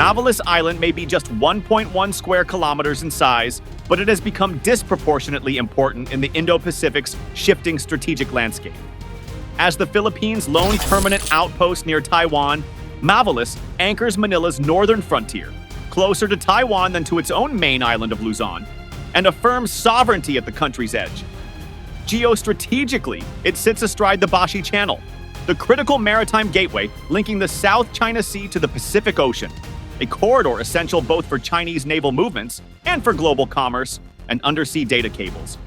Mavulis Island may be just 1.1 square kilometers in size, but it has become disproportionately important in the Indo-Pacific's shifting strategic landscape. As the Philippines' lone permanent outpost near Taiwan, Mavulis anchors Manila's northern frontier, closer to Taiwan than to its own main island of Luzon, and affirms sovereignty at the country's edge. Geostrategically, it sits astride the Bashi Channel, the critical maritime gateway linking the South China Sea to the Pacific Ocean, a corridor essential both for Chinese naval movements and for global commerce and undersea data cables.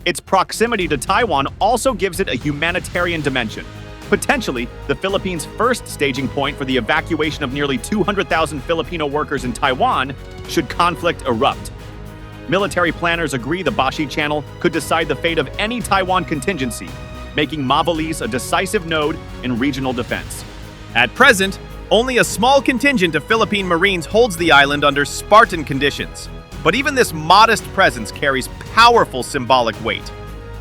Its proximity to Taiwan also gives it a humanitarian dimension, potentially the Philippines' first staging point for the evacuation of nearly 200,000 Filipino workers in Taiwan should conflict erupt. Military planners agree the Bashi Channel could decide the fate of any Taiwan contingency, making Mavulis a decisive node in regional defense. At present, only a small contingent of Philippine Marines holds the island under Spartan conditions. But even this modest presence carries powerful symbolic weight.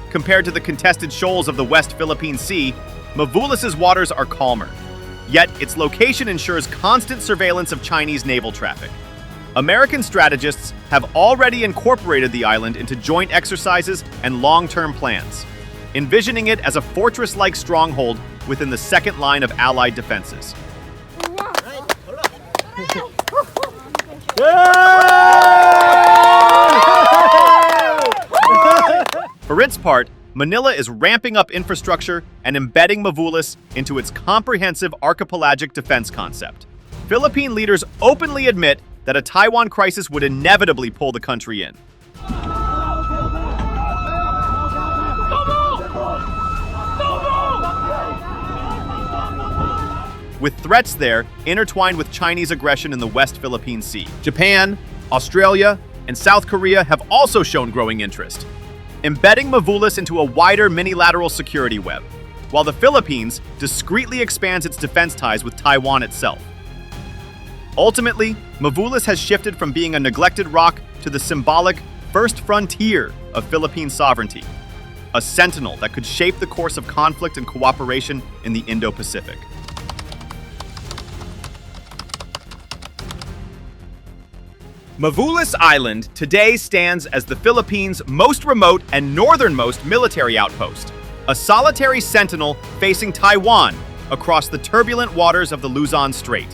Compared to the contested shoals of the West Philippine Sea, Mavulis' waters are calmer. Yet, its location ensures constant surveillance of Chinese naval traffic. American strategists have already incorporated the island into joint exercises and long-term plans, envisioning it as a fortress-like stronghold within the second line of Allied defenses. For its part, Manila is ramping up infrastructure and embedding Mavulis into its comprehensive archipelagic defense concept. Philippine leaders openly admit that a Taiwan crisis would inevitably pull the country in. With threats there intertwined with Chinese aggression in the West Philippine Sea. Japan, Australia, and South Korea have also shown growing interest, embedding Mavulis into a wider minilateral security web, while the Philippines discreetly expands its defense ties with Taiwan itself. Ultimately, Mavulis has shifted from being a neglected rock to the symbolic first frontier of Philippine sovereignty, a sentinel that could shape the course of conflict and cooperation in the Indo-Pacific. Mavulis Island today stands as the Philippines' most remote and northernmost military outpost, a solitary sentinel facing Taiwan across the turbulent waters of the Luzon Strait.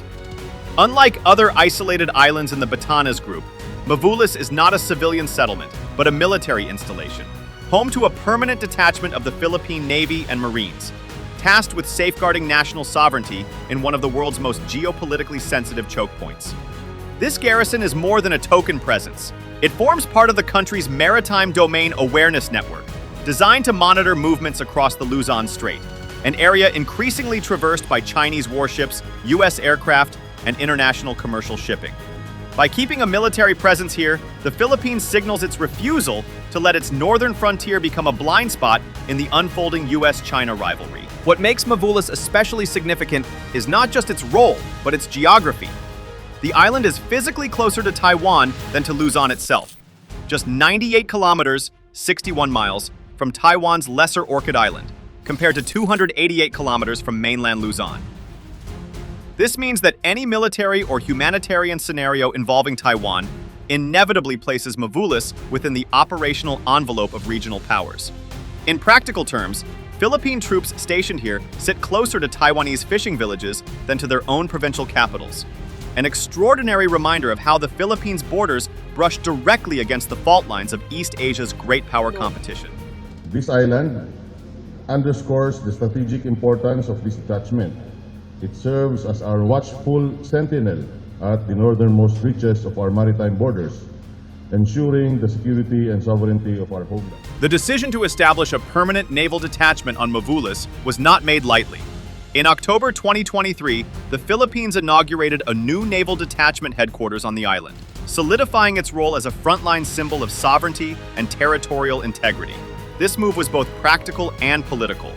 Unlike other isolated islands in the Batanes group, Mavulis is not a civilian settlement, but a military installation, home to a permanent detachment of the Philippine Navy and Marines, tasked with safeguarding national sovereignty in one of the world's most geopolitically sensitive choke points. This garrison is more than a token presence. It forms part of the country's Maritime Domain Awareness Network, designed to monitor movements across the Luzon Strait, an area increasingly traversed by Chinese warships, U.S. aircraft, and international commercial shipping. By keeping a military presence here, the Philippines signals its refusal to let its northern frontier become a blind spot in the unfolding U.S.-China rivalry. What makes Mavulis especially significant is not just its role, but its geography. The island is physically closer to Taiwan than to Luzon itself, just 98 kilometers, 61 miles, from Taiwan's Lesser Orchid Island, compared to 288 kilometers from mainland Luzon. This means that any military or humanitarian scenario involving Taiwan inevitably places Mavulis within the operational envelope of regional powers. In practical terms, Philippine troops stationed here sit closer to Taiwanese fishing villages than to their own provincial capitals, an extraordinary reminder of how the Philippines' borders brush directly against the fault lines of East Asia's great power competition. This island underscores the strategic importance of this detachment. It serves as our watchful sentinel at the northernmost reaches of our maritime borders, ensuring the security and sovereignty of our homeland. The decision to establish a permanent naval detachment on Mavulis was not made lightly. In October 2023, the Philippines inaugurated a new naval detachment headquarters on the island, solidifying its role as a frontline symbol of sovereignty and territorial integrity. This move was both practical and political.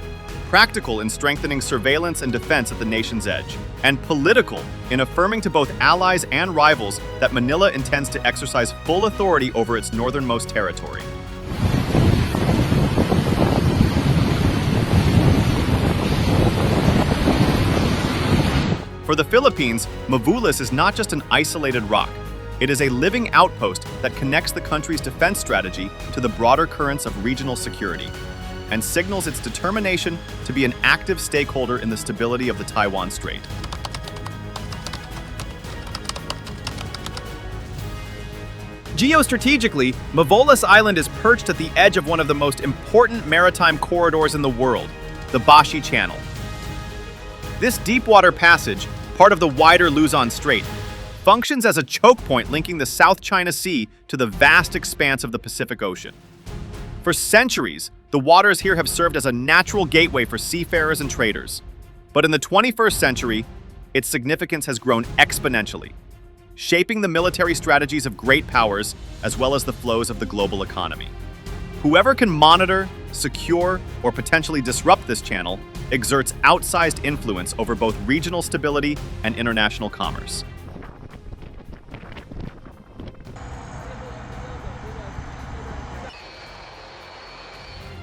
Practical in strengthening surveillance and defense at the nation's edge, and political in affirming to both allies and rivals that Manila intends to exercise full authority over its northernmost territory. For the Philippines, Mavulis is not just an isolated rock. It is a living outpost that connects the country's defense strategy to the broader currents of regional security and signals its determination to be an active stakeholder in the stability of the Taiwan Strait. Geostrategically, Mavulis Island is perched at the edge of one of the most important maritime corridors in the world, the Bashi Channel. This deepwater passage, part of the wider Luzon Strait, functions as a choke point linking the South China Sea to the vast expanse of the Pacific Ocean. For centuries, the waters here have served as a natural gateway for seafarers and traders. But in the 21st century, its significance has grown exponentially, shaping the military strategies of great powers as well as the flows of the global economy. Whoever can monitor, secure, or potentially disrupt this channel exerts outsized influence over both regional stability and international commerce.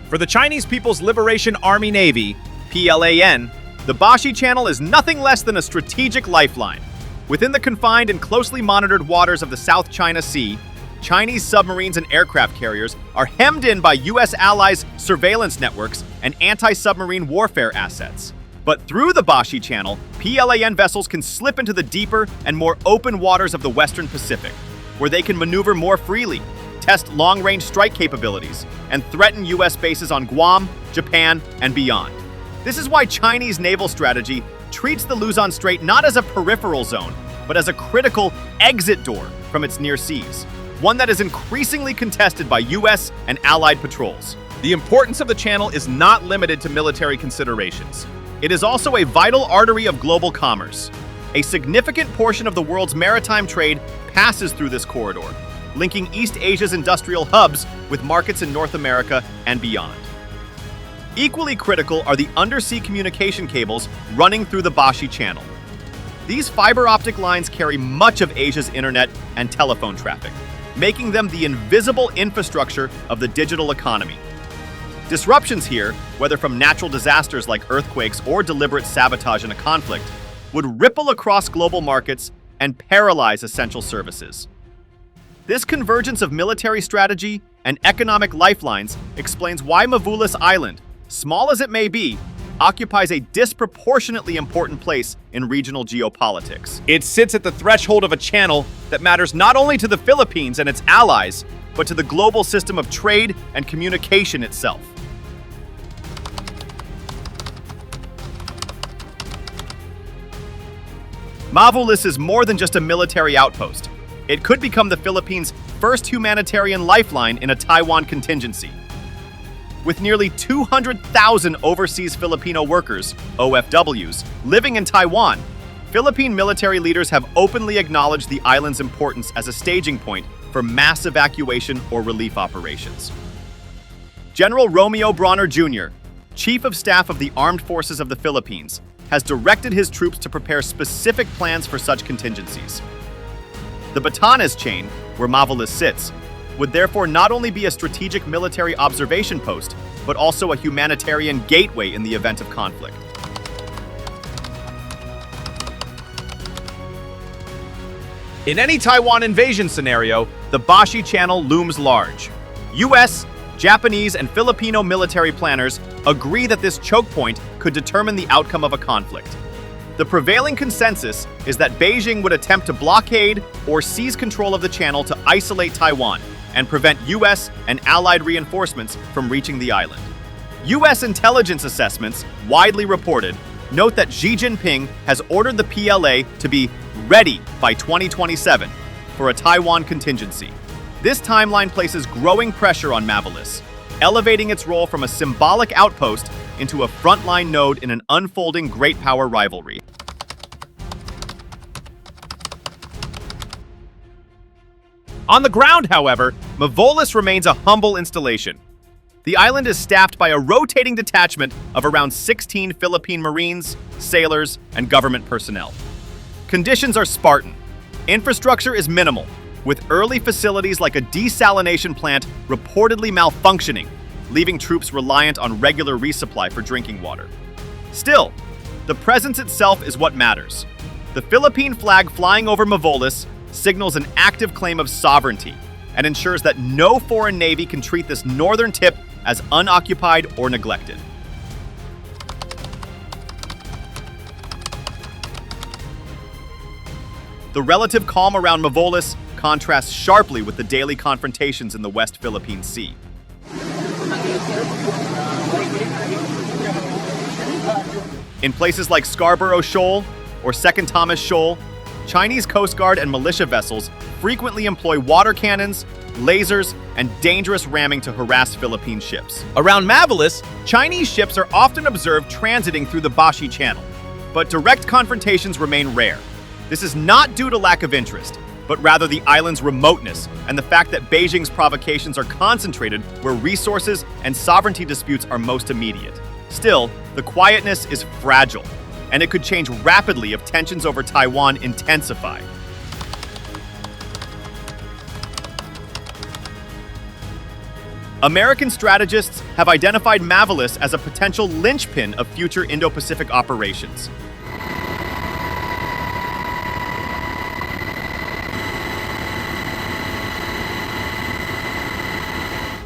For the Chinese People's Liberation Army Navy, PLAN, the Bashi Channel is nothing less than a strategic lifeline. Within the confined and closely monitored waters of the South China Sea, Chinese submarines and aircraft carriers are hemmed in by U.S. allies' surveillance networks and anti-submarine warfare assets. But through the Bashi Channel, PLAN vessels can slip into the deeper and more open waters of the Western Pacific, where they can maneuver more freely, test long-range strike capabilities, and threaten U.S. bases on Guam, Japan, and beyond. This is why Chinese naval strategy treats the Luzon Strait not as a peripheral zone, but as a critical exit door from its near seas, one that is increasingly contested by U.S. and allied patrols. The importance of the channel is not limited to military considerations. It is also a vital artery of global commerce. A significant portion of the world's maritime trade passes through this corridor, linking East Asia's industrial hubs with markets in North America and beyond. Equally critical are the undersea communication cables running through the Bashi Channel. These fiber optic lines carry much of Asia's internet and telephone traffic, making them the invisible infrastructure of the digital economy. Disruptions here, whether from natural disasters like earthquakes or deliberate sabotage in a conflict, would ripple across global markets and paralyze essential services. This convergence of military strategy and economic lifelines explains why Mavulis Island, small as it may be, occupies a disproportionately important place in regional geopolitics. It sits at the threshold of a channel that matters not only to the Philippines and its allies, but to the global system of trade and communication itself. Mavulis is more than just a military outpost. It could become the Philippines' first humanitarian lifeline in a Taiwan contingency. With nearly 200,000 overseas Filipino workers, OFWs, living in Taiwan, Philippine military leaders have openly acknowledged the island's importance as a staging point for mass evacuation or relief operations. General Romeo Bronner Jr., Chief of Staff of the Armed Forces of the Philippines, has directed his troops to prepare specific plans for such contingencies. The Batanes chain, where Mavulis sits, would therefore not only be a strategic military observation post, but also a humanitarian gateway in the event of conflict. In any Taiwan invasion scenario, the Bashi Channel looms large. U.S., Japanese, and Filipino military planners agree that this choke point could determine the outcome of a conflict. The prevailing consensus is that Beijing would attempt to blockade or seize control of the channel to isolate Taiwan and prevent U.S. and allied reinforcements from reaching the island. U.S. intelligence assessments, widely reported, note that Xi Jinping has ordered the PLA to be ready by 2027 for a Taiwan contingency. This timeline places growing pressure on Mavulis, elevating its role from a symbolic outpost into a frontline node in an unfolding great power rivalry. On the ground, however, Mavulis remains a humble installation. The island is staffed by a rotating detachment of around 16 Philippine Marines, sailors, and government personnel. Conditions are Spartan. Infrastructure is minimal, with early facilities like a desalination plant reportedly malfunctioning, leaving troops reliant on regular resupply for drinking water. Still, the presence itself is what matters. The Philippine flag flying over Mavulis signals an active claim of sovereignty and ensures that no foreign navy can treat this northern tip as unoccupied or neglected. The relative calm around Mavulis contrasts sharply with the daily confrontations in the West Philippine Sea. In places like Scarborough Shoal or Second Thomas Shoal, Chinese Coast Guard and militia vessels frequently employ water cannons, lasers, and dangerous ramming to harass Philippine ships. Around Mavulis, Chinese ships are often observed transiting through the Bashi Channel, but direct confrontations remain rare. This is not due to lack of interest, but rather the island's remoteness and the fact that Beijing's provocations are concentrated where resources and sovereignty disputes are most immediate. Still, the quietness is fragile, and it could change rapidly if tensions over Taiwan intensify. American strategists have identified Mavulis as a potential linchpin of future Indo-Pacific operations.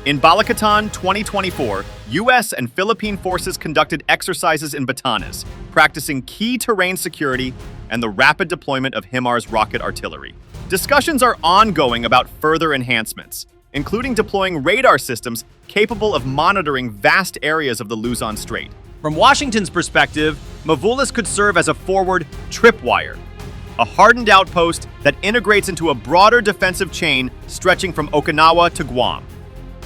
In Balikatan 2024, U.S. and Philippine forces conducted exercises in Batanes, practicing key terrain security and the rapid deployment of HIMARS rocket artillery. Discussions are ongoing about further enhancements, including deploying radar systems capable of monitoring vast areas of the Luzon Strait. From Washington's perspective, Mavulis could serve as a forward tripwire, a hardened outpost that integrates into a broader defensive chain stretching from Okinawa to Guam.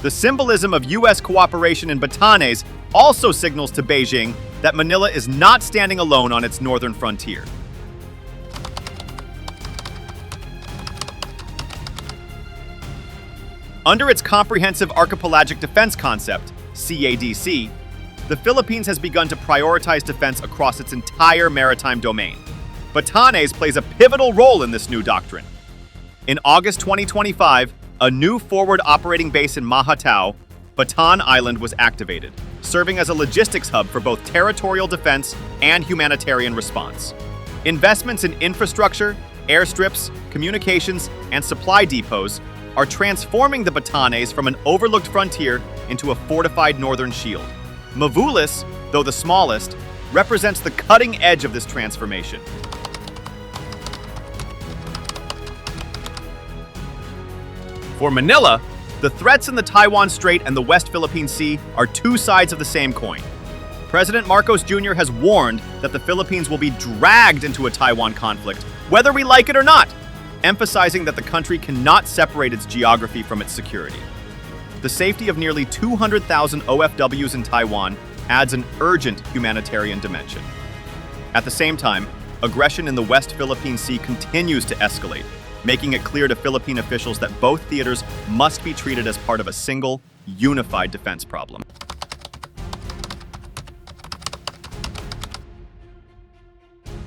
The symbolism of U.S. cooperation in Batanes also signals to Beijing that Manila is not standing alone on its northern frontier. Under its Comprehensive Archipelagic Defense Concept, CADC, the Philippines has begun to prioritize defense across its entire maritime domain. Batanes plays a pivotal role in this new doctrine. In August 2025, a new forward operating base in Mahatao, Batan Island, was activated, serving as a logistics hub for both territorial defense and humanitarian response. Investments in infrastructure, airstrips, communications, and supply depots are transforming the Batanes from an overlooked frontier into a fortified northern shield. Mavulis, though the smallest, represents the cutting edge of this transformation. For Manila, the threats in the Taiwan Strait and the West Philippine Sea are two sides of the same coin. President Marcos Jr. has warned that the Philippines will be dragged into a Taiwan conflict, whether we like it or not, emphasizing that the country cannot separate its geography from its security. The safety of nearly 200,000 OFWs in Taiwan adds an urgent humanitarian dimension. At the same time, aggression in the West Philippine Sea continues to escalate, making it clear to Philippine officials that both theaters must be treated as part of a single, unified defense problem.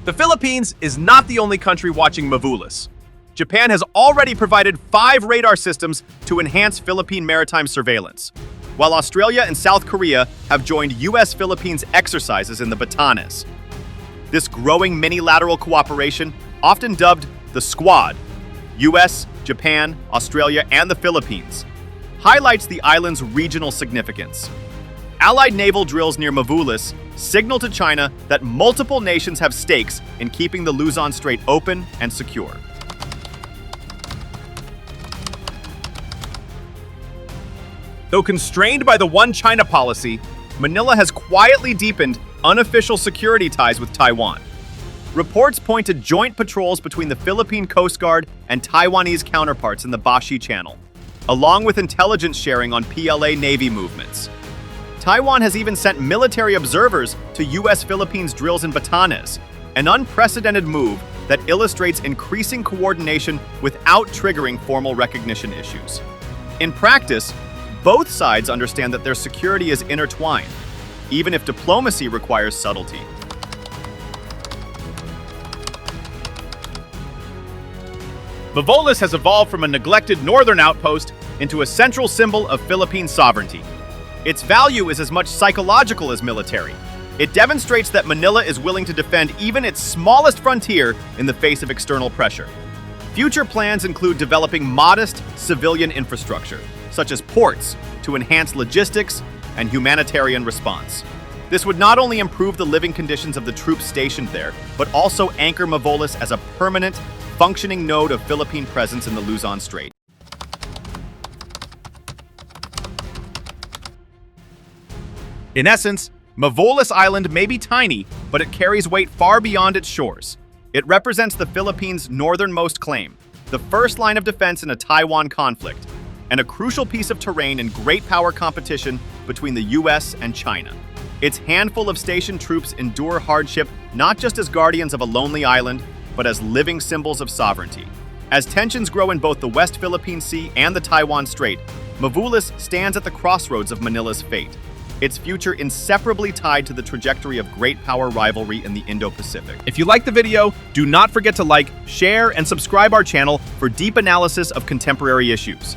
The Philippines is not the only country watching Mavulis. Japan has already provided 5 radar systems to enhance Philippine maritime surveillance, while Australia and South Korea have joined U.S.-Philippines exercises in the Batanes. This growing minilateral cooperation, often dubbed the Squad, U.S., Japan, Australia, and the Philippines, highlights the island's regional significance. Allied naval drills near Mavulis signal to China that multiple nations have stakes in keeping the Luzon Strait open and secure. Though constrained by the One China policy, Manila has quietly deepened unofficial security ties with Taiwan. Reports point to joint patrols between the Philippine Coast Guard and Taiwanese counterparts in the Bashi Channel, along with intelligence sharing on PLA Navy movements. Taiwan has even sent military observers to U.S.-Philippines drills in Batanes, an unprecedented move that illustrates increasing coordination without triggering formal recognition issues. In practice, both sides understand that their security is intertwined, even if diplomacy requires subtlety. Mavulis has evolved from a neglected northern outpost into a central symbol of Philippine sovereignty. Its value is as much psychological as military, It demonstrates that Manila is willing to defend even its smallest frontier in the face of external pressure. Future plans include developing modest civilian infrastructure, such as ports, to enhance logistics and humanitarian response. This would not only improve the living conditions of the troops stationed there, but also anchor Mavulis as a permanent, functioning node of Philippine presence in the Luzon Strait. In essence, Mavulis Island may be tiny, but it carries weight far beyond its shores. It represents the Philippines' northernmost claim, the first line of defense in a Taiwan conflict, and a crucial piece of terrain in great power competition between the US and China. Its handful of stationed troops endure hardship not just as guardians of a lonely island, but as living symbols of sovereignty. As tensions grow in both the West Philippine Sea and the Taiwan Strait, Mavulis stands at the crossroads of Manila's fate, its future inseparably tied to the trajectory of great power rivalry in the Indo-Pacific. If you liked the video, do not forget to like, share, and subscribe our channel for deep analysis of contemporary issues.